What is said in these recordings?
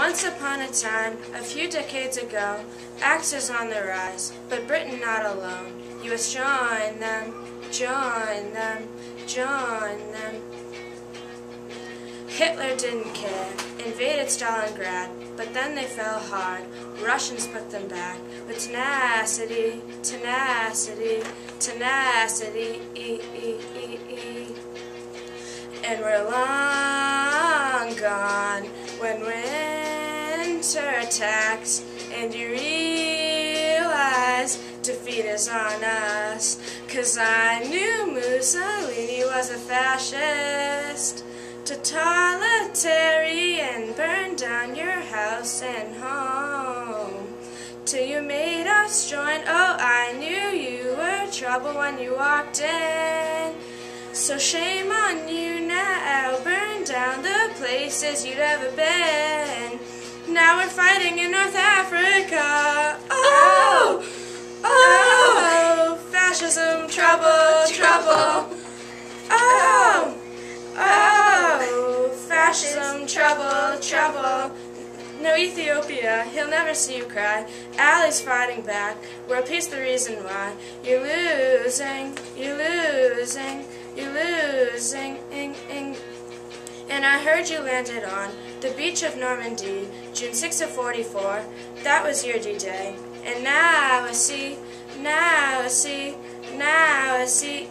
Once upon a time, a few decades ago, Axis on the rise, but Britain not alone. You must join them, join them, join them. Hitler didn't care, invaded Stalingrad, but then they fell hard. Russians put them back with tenacity, tenacity, tenacity. And we're long gone when winter attacks, and you realize defeat is on us. 'Cause I knew Mussolini was a fascist, totalitarian, burned down your house and home till you made us join. Oh, I knew you were trouble when you walked in. So shame on you now, burn down the places you'd ever been. Now we're fighting in North Africa. Oh, oh, fascism, trouble, trouble. Oh, oh, fascism, trouble, trouble. No Ethiopia, he'll never see you cry. Ali's fighting back, world peace the reason why. You're losing, you're losing, you're losing. And I heard you landed on the beach of Normandy, June 6th of 44. That was your D-Day. And now I see, now I see, now I see.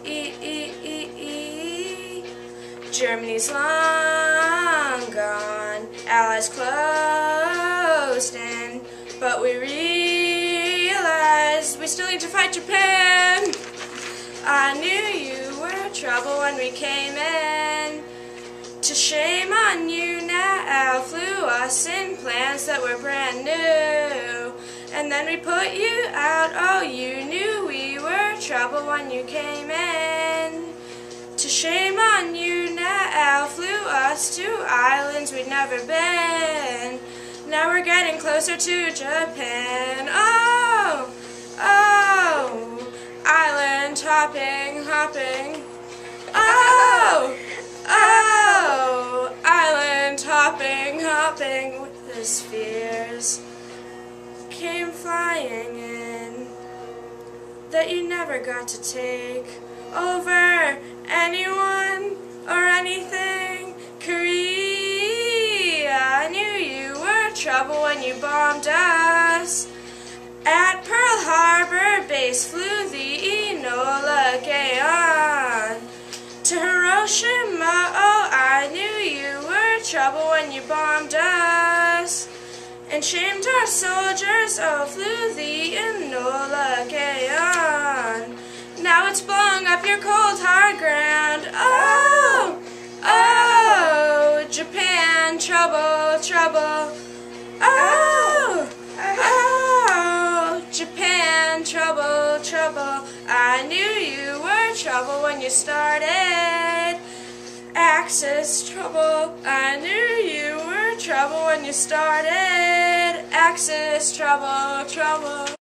Germany's long gone, Allies closed in, but we realized we still need to fight Japan. I knew you were trouble when we came in. To shame on you now, flew us in plans that were brand new. And then we put you out, oh, you knew we were trouble when you came in. To shame on you now, flew us to islands we'd never been. Now we're getting closer to Japan. Oh, oh, island hopping, hopping. Oh, oh, island hopping, hopping. With the spheres came flying in that you never got to take over anyone or anything. Korea, I knew you were trouble when you bombed us. At Pearl Harbor base flew the Enola Gay on to Hiroshima. Oh, I knew you were trouble when you bombed us and shamed our soldiers. Oh, flew the Enola Gay on. Now it's blowing up your cold hard ground. Oh, oh, Japan, trouble, trouble. Oh, oh, Japan, trouble, trouble. I knew you were trouble when you started. Axis, trouble. I knew you were trouble when you started. Axis, trouble, trouble.